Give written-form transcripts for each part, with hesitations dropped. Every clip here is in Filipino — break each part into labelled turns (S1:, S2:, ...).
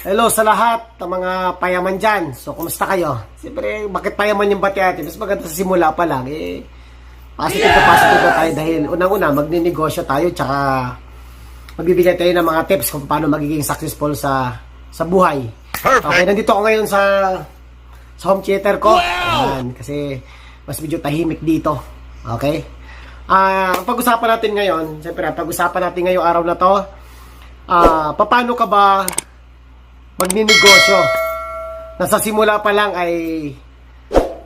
S1: Hello sa lahat ng mga payaman dyan. So, kumusta kayo? Siyempre, bakit payaman yung bati natin? Mas maganda sa simula pa lang. Positive na tayo dahil unang-una, magninegosyo tayo tsaka magbibigay tayo ng mga tips kung paano magiging successful sa buhay. Okay, nandito ako ngayon sa home theater ko. Ayan, kasi mas medyo tahimik dito. Okay? Ang pag-usapan natin ngayon, siyempre, pag-usapan natin ngayong araw na to, paano ka ba magninegosyo na sa simula pa lang ay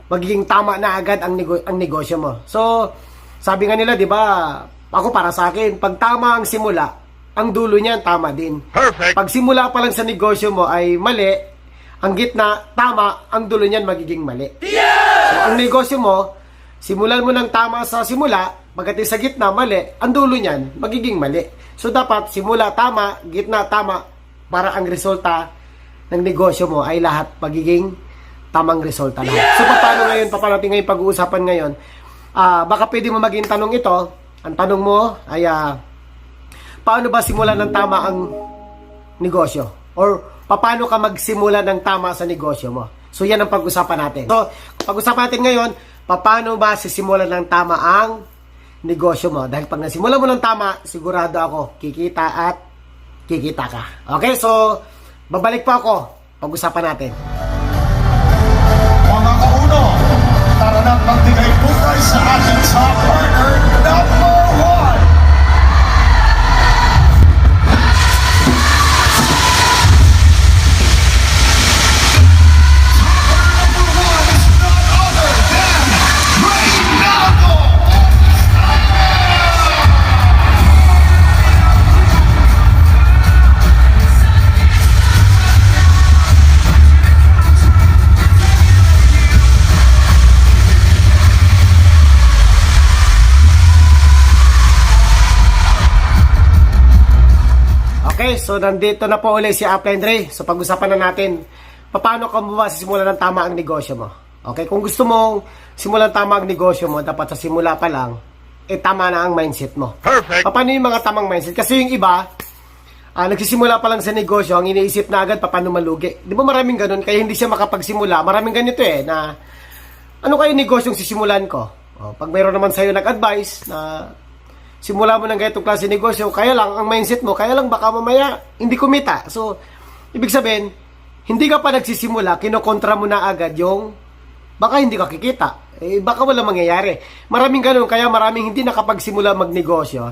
S1: magiging tama na agad ang negosyo mo. So, sabi nga nila, di ba, ako para sa akin, pag tama ang simula, ang dulo niyan tama din.
S2: Perfect.
S1: Pag simula pa lang sa negosyo mo ay mali, ang gitna tama, ang dulo niyan magiging mali. So, ang negosyo mo, simulan mo ng tama sa simula, pagdating sa gitna mali, ang dulo niyan magiging mali. So, dapat simula tama, gitna tama, para ang resulta ng negosyo mo ay lahat magiging tamang resulta lahat. So, paano natin ngayon pag-uusapan ngayon? Baka pwede mo maging tanong ito. Ang tanong mo ay, paano ba simulan ng tama ang negosyo? Or, paano ka magsimula ng tama sa negosyo mo? So, yan ang pag-usapan natin. So, pag-usapan natin ngayon, paano ba sisimulan ng tama ang negosyo mo? Dahil pag nasimula mo ng tama, sigurado ako, kikita ka. Okay, so, babalik pa ako. Pag-usapan natin.
S2: Mga kauno, tara na magbigay buhay sa ating top partner number 1.
S1: Okay, so nandito na po ulit si Upline Dre. So pag-usapan na natin, paano ka ba sisimulan ng tama ang negosyo mo? Okay, kung gusto mong simulan tama ang negosyo mo, dapat sa simula pa lang, tama na ang mindset mo.
S2: Perfect.
S1: Paano yung mga tamang mindset? Kasi yung iba, nagsisimula pa lang sa negosyo, ang iniisip na agad, paano malugi. Di ba maraming ganun? Kaya hindi siya makapagsimula. Maraming ganito na, ano kayo negosyong sisimulan ko? Pag mayroon naman sa'yo nag-advise na, simula mo ng ganitong klase negosyo, kaya lang, ang mindset mo, kaya lang baka mamaya, hindi kumita. So, ibig sabihin, hindi ka pa nagsisimula, kinokontra mo na agad yung, baka hindi ka kikita. Baka wala mangyayari. Maraming ganun, kaya maraming hindi nakapagsimula magnegosyo.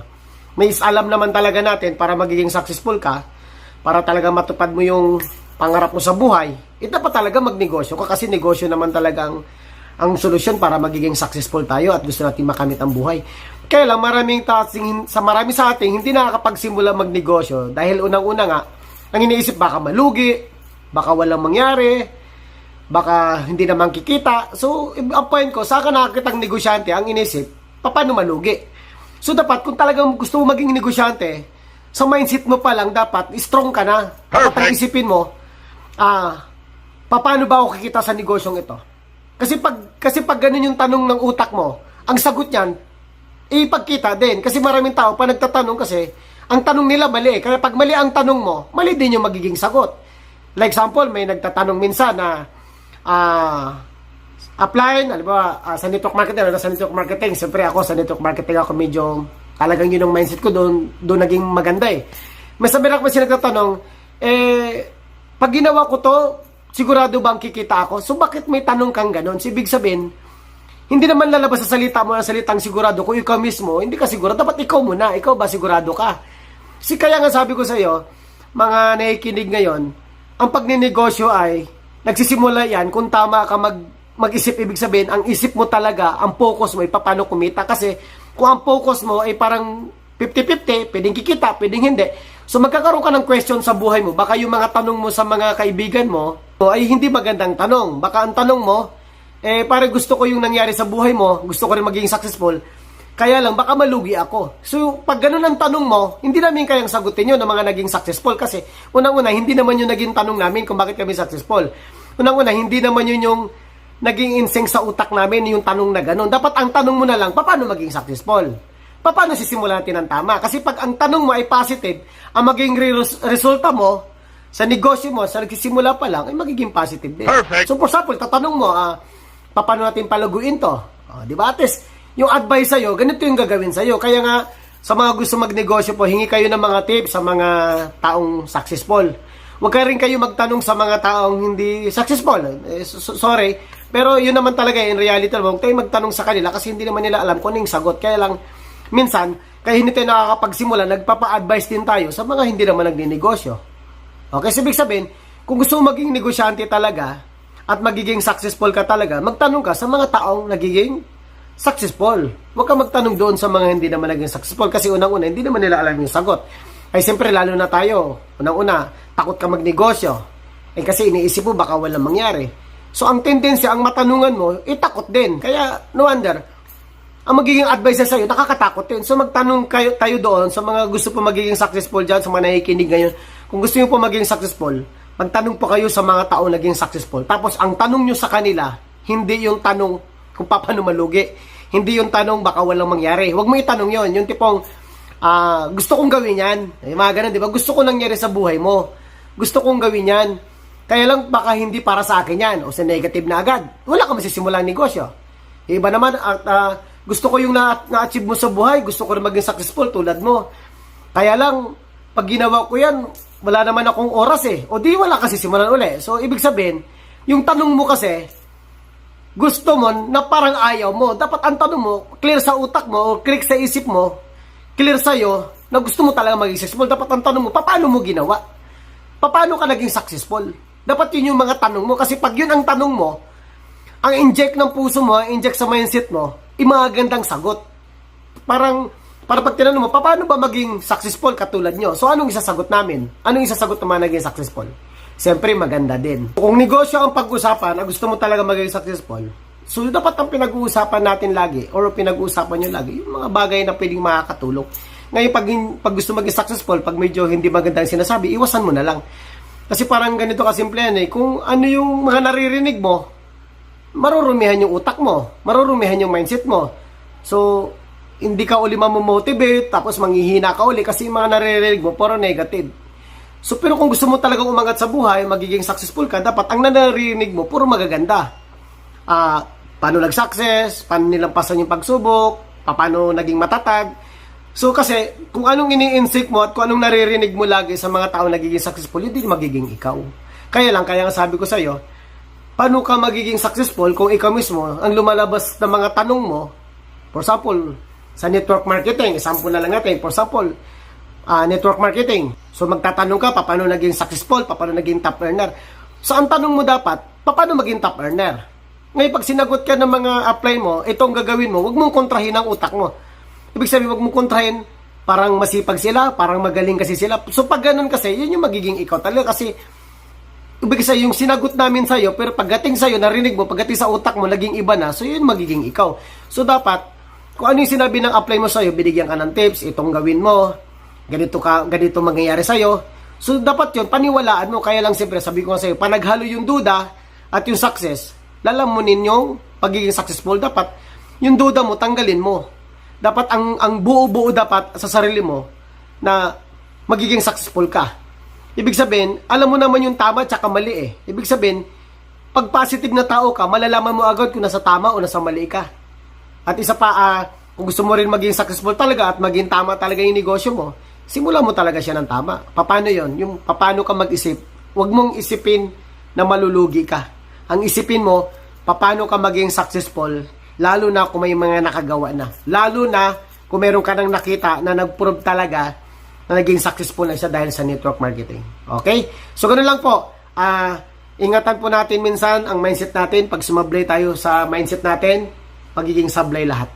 S1: May alam naman talaga natin para magiging successful ka, para talaga matupad mo yung pangarap mo sa buhay, dapat talaga magnegosyo ka kasi negosyo naman talagang ang solusyon para magiging successful tayo at gusto natin makamit ang buhay. Kaya lang marami sa ating hindi nakakapagsimula magnegosyo dahil unang-una nga, ang iniisip baka malugi, baka walang mangyari, baka hindi naman kikita. So, ang point ko, saan ka nakakitang negosyante, ang iniisip, paano malugi? So, dapat kung talagang gusto mo maging negosyante, sa mindset mo pa lang dapat, strong ka na. Dapat ang isipin mo, paano ba ako kikita sa negosyong ito? Kasi pag ganun yung tanong ng utak mo, ang sagot niyan, ipagkita din. Kasi maraming tao, pa nagtatanong kasi, ang tanong nila mali. Kaya pag mali ang tanong mo, mali din yung magiging sagot. Like example, may nagtatanong minsan na, apply, alam ba, sa network marketing, siyempre ako sa network marketing ako medyo, talagang yun ang mindset ko, doon naging maganda eh. May sabi na ako siya nagtatanong, pag ginawa ko to, sigurado ba ang kikita ako? So bakit may tanong kang ganon? So ibig sabihin, hindi naman lalabas sa salita mo ang salitang sigurado kung ikaw mismo, hindi ka sigurado. Dapat ikaw muna. Ikaw ba sigurado ka? Kasi kaya nga sabi ko sa iyo, mga nakikinig ngayon, ang pagninegosyo ay, nagsisimula yan, kung tama ka mag-isip, ibig sabihin, ang isip mo talaga, ang focus mo ay paano kumita. Kasi kung ang focus mo ay parang 50-50, pwedeng kikita, pwedeng hindi. So magkakaroon ka ng question sa buhay mo. Baka yung mga tanong mo sa mga kaibigan mo, ay hindi magandang tanong. Baka ang tanong mo, para gusto ko yung nangyari sa buhay mo, gusto ko rin maging successful, kaya lang baka malugi ako. So pag ganun ang tanong mo, hindi namin kayang sagutin yun ng mga naging successful kasi unang-una, hindi naman yung naging tanong namin kung bakit kami successful. Unang-una, hindi naman yun yung naging instinct sa utak namin yung tanong na ganun. Dapat ang tanong mo na lang, paano maging successful? Paano sisimulan natin ang tama? Kasi pag ang tanong mo ay positive, ang maging resulta mo sa negosyo mo, sa nagsisimula pa lang, ay magiging positive din.
S3: Perfect.
S1: So for example, tatanong mo, paano natin palaguin to? Di ba? At least, yung advice sa'yo, ganito yung gagawin sa'yo. Kaya nga, sa mga gusto magnegosyo po, hingi kayo ng mga tips sa mga taong successful. Huwag ka rin kayo magtanong sa mga taong hindi successful. Sorry. Pero yun naman talaga, in reality, huwag tayo magtanong sa kanila kasi hindi naman nila alam kung ano yung sagot. Kaya lang, minsan, kaya hindi tayo nakakapagsimula, nagpapa-advise din tayo sa mga hindi naman nagninegosyo. Okay, so ibig sabihin, kung gusto mo maging negosyante talaga at magiging successful ka talaga, magtanong ka sa mga taong nagiging successful. Huwag ka magtanong doon sa mga hindi naman naging successful kasi unang-una, hindi naman nila alam yung sagot. Ay siyempre, lalo na tayo, unang-una, takot ka magnegosyo. Eh kasi iniisip mo baka walang mangyari. So ang tendency, ang matanungan mo, takot din. Kaya, no wonder, ang magiging advice sa iyo, nakakatakot din. So magtanong tayo doon sa mga gusto po magiging successful dyan, sa mga nakikinig ngayon. Kung gusto nyo po maging successful, magtanong po kayo sa mga tao naging successful. Tapos ang tanong nyo sa kanila, hindi yung tanong kung paano malugi. Hindi yung tanong baka walang mangyari. Huwag mo itanong yon. Yung tipong, gusto kong gawin yan. Ay, mga ganun, di ba? Gusto ko nangyari sa buhay mo. Gusto kong gawin yan. Kaya lang baka hindi para sa akin yan. O sa negative na agad. Wala ka masisimulang negosyo. Iba naman, gusto ko yung na-achieve mo sa buhay, gusto ko rin maging successful tulad mo. Kaya lang, pag ginawa ko yan, wala naman akong oras eh. O di wala kasi simulan uli. So, ibig sabihin, yung tanong mo kasi, gusto mo na parang ayaw mo. Dapat ang tanong mo, clear sa utak mo, o click sa isip mo, clear sa'yo, na gusto mo talaga maging successful. Dapat ang tanong mo, paano mo ginawa? Paano ka naging successful? Dapat yun yung mga tanong mo. Kasi pag yun ang tanong mo, ang inject ng puso mo, ang inject sa mindset mo, magandang sagot. Para pag tinanong mo, paano ba maging successful katulad nyo? So, anong isasagot namin? Anong isasagot ng mga naging successful? Siyempre, maganda din. Kung negosyo ang pag-usapan na gusto mo talaga maging successful, so dapat ang pinag-uusapan natin lagi or pinag-uusapan nyo lagi, yung mga bagay na pwedeng makakatulong. Ngayon, pag gusto maging successful, pag medyo hindi magandang sinasabi, iwasan mo na lang. Kasi parang ganito kasimple yan eh. Kung ano yung mga naririnig mo, marurumihan yung utak mo, marurumihan yung mindset mo. So, hindi ka uli mamomotivate, tapos manghihina ka uli kasi yung mga naririnig mo, puro negative. So, pero kung gusto mo talagang umangat sa buhay, magiging successful ka, dapat ang naririnig mo, puro magaganda. Paano nag-success, paano nilampasan yung pagsubok, paano naging matatag. So, kasi, kung anong ini-instinct mo at kung anong naririnig mo lagi sa mga tao nagiging successful, hindi magiging ikaw. Kaya nga sabi ko sa'yo, paano ka magiging successful kung ikaw mismo, ang lumalabas na mga tanong mo, for example, sa network marketing, example na lang natin, for example, network marketing. So, magtatanong ka, paano naging successful, paano naging top earner. So, ang tanong mo dapat, paano maging top earner? Ngayon, pag sinagot ka ng mga apply mo, itong gagawin mo, huwag mong kontrahin ang utak mo. Ibig sabihin, huwag mong kontrahin, parang masipag sila, parang magaling kasi sila. So, pag ganun kasi, yun yung magiging ikaw talaga kasi, ibig sabihin, yung sinagot namin sa'yo, pero pagdating sa'yo, narinig mo, pagdating sa utak mo, naging iba na, so yun magiging ikaw. So dapat, kung ano yung sinabi ng apply mo sa'yo, binigyan ka ng tips, itong gawin mo, ganito mangyayari sa'yo. So dapat yun, paniwalaan mo, kaya lang siyempre, sabi ko nga sa'yo, panaghalo yung duda at yung success, lalamunin yung pagiging successful, dapat yung duda mo, tanggalin mo. Dapat ang buo-buo dapat sa sarili mo na magiging successful ka. Ibig sabihin, alam mo naman yung tama at mali eh. Ibig sabihin, pag positive na tao ka, malalaman mo agad kung nasa tama o nasa mali ka. At isa pa, kung gusto mo rin maging successful talaga at maging tama talaga yung negosyo mo, simulan mo talaga siya ng tama. Paano yon? Yung paano ka mag-isip, huwag mong isipin na malulugi ka. Ang isipin mo, paano ka maging successful, lalo na kung may mga nakagawa na. Lalo na kung meron ka nang nakita na nag-prove talaga na naging successful na siya dahil sa network marketing. Okay? So, ganoon lang po. Ingatan po natin minsan ang mindset natin. Pag sumablay tayo sa mindset natin, magiging sablay lahat.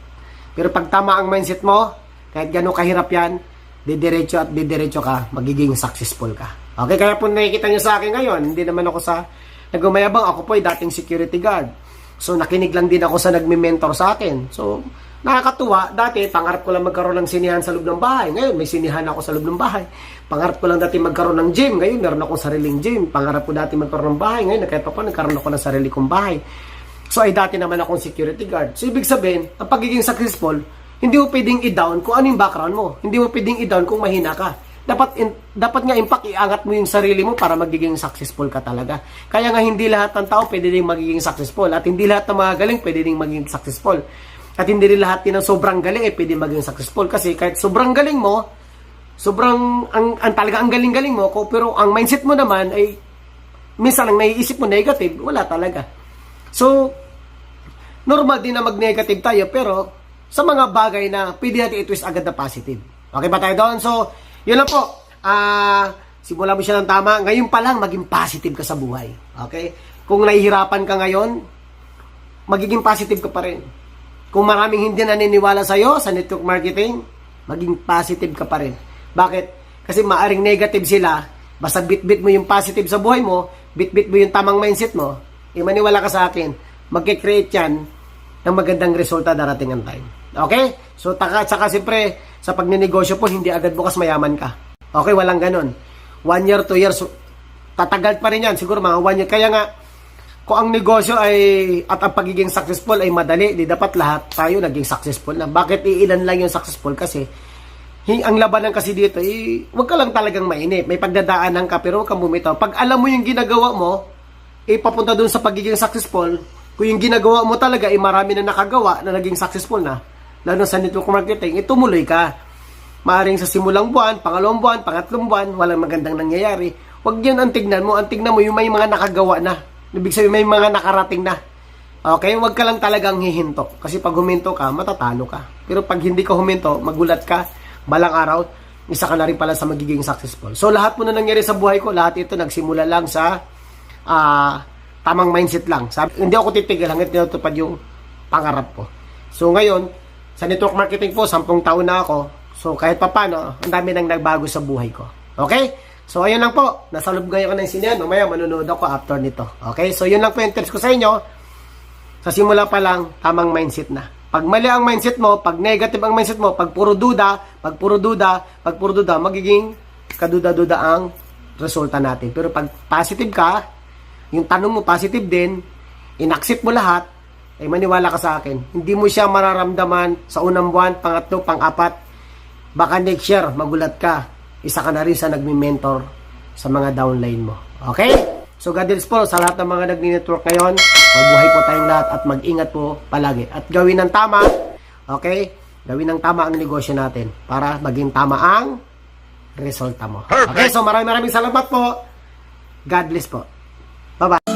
S1: Pero pag tama ang mindset mo, kahit gano'ng kahirap yan, didiretso at didiretso ka, magiging successful ka. Okay? Kaya po nakikita nyo sa akin ngayon, hindi naman ako sa nagmamayabang. Ako po ay dating security guard. So, nakinig lang din ako sa nagme-mentor sa akin. So, nakakatuwa. Dati, pangarap ko lang magkaroon ng sinihan sa loob ng bahay. Ngayon, may sinihan ako sa loob ng bahay. Pangarap ko lang dati magkaroon ng gym. Ngayon, meron akong sariling gym. Pangarap ko dati magkaroon ng bahay. Ngayon, kahit pa nagkaroon ako ng sarili kong bahay. So, ay dati naman akong security guard. So, ibig sabihin, ang pagiging successful, hindi mo pwedeng i-down kung ano yung background mo. Hindi mo pwedeng i-down kung mahina ka. dapat nga impact, iangat mo yung sarili mo para magiging successful ka talaga. Kaya nga hindi lahat ng tao pwede ding magiging successful, at hindi lahat ng mga galing pwede ding maging successful. At hindi rin lahat din ng sobrang galing pwede maging successful, kasi kahit sobrang galing mo, talaga ang galing-galing mo ko, pero ang mindset mo naman ay minsan ang naiisip mo negative, wala talaga. So normal din na mag-negative tayo, pero sa mga bagay na pwede natin i-twist agad na positive. Okay ba tayo doon? So yun lang po. Simula mo siya ng tama. Ngayon pa lang, maging positive ka sa buhay. Okay? Kung nahihirapan ka ngayon, magiging positive ka pa rin. Kung maraming hindi naniniwala sa'yo sa network marketing, maging positive ka pa rin. Bakit? Kasi maaring negative sila. Basta bit-bit mo yung positive sa buhay mo, bit-bit mo yung tamang mindset mo, maniwala ka sa akin, magkikreate yan ng magandang resulta darating ang time. Okay? So, saka siyempre, sa pagninegosyo po, hindi agad bukas mayaman ka. Okay, walang ganun. 1 year, 2 years, tatagal pa rin yan. Siguro mga 1 year. Kaya nga, kung ang negosyo ay, at ang pagiging successful ay madali, di dapat lahat tayo naging successful na. Bakit iilan lang yung successful? Kasi, ang labanan kasi dito, wag ka lang talagang mainip. May pagdadaanan ka, pero wag kang bumitaw. Pag alam mo yung ginagawa mo, papunta dun sa pagiging successful, kung yung ginagawa mo talaga, marami na nakagawa na naging successful na, lalo sa network marketing, tumuloy ka. Maaring sa simulang buwan, pangalawang buwan, pangatlong buwan, walang magandang nangyayari. Huwag yun ang tignan mo. Ang tignan mo yung may mga nakagawa na. Ibig sabihin, may mga nakarating na. Okay? Huwag ka lang talagang hihinto. Kasi pag huminto ka, matatalo ka. Pero pag hindi ka huminto, magulat ka, balang araw, isa ka na rin pala sa magiging successful. So, lahat mo na nangyari sa buhay ko, lahat ito nagsimula lang sa tamang mindset lang. Hindi ako titigil hanggang tinutupad yung pangarap ko. So, ngayon, sa network marketing po, 10 taon na ako. So, kahit pa paano, ang dami nang nagbago sa buhay ko. Okay? So, ayun lang po. Nasa loob ngayon ko ng sinihan. Mamaya, manunood ako after nito. Okay? So, yun lang po yung tips ko sa inyo. Sa simula pa lang, tamang mindset na. Pag mali ang mindset mo, pag negative ang mindset mo, pag puro duda, magiging kaduda-duda ang resulta natin. Pero pag positive ka, yung tanong mo positive din, in-accept mo lahat, ay maniwala ka sa akin, hindi mo siya mararamdaman sa unang buwan, pangatlo, pang-apat, baka next year, magulat ka, isa ka na rin sa nagmi-mentor sa mga downline mo. Okay? So God bless po sa lahat ng mga nagni-network ngayon, mabuhay po tayong lahat at mag-ingat po palagi. At gawin ng tama, okay? Gawin ng tama ang negosyo natin para maging tama ang resulta mo. Okay? So maraming salamat po. God bless po. Bye-bye.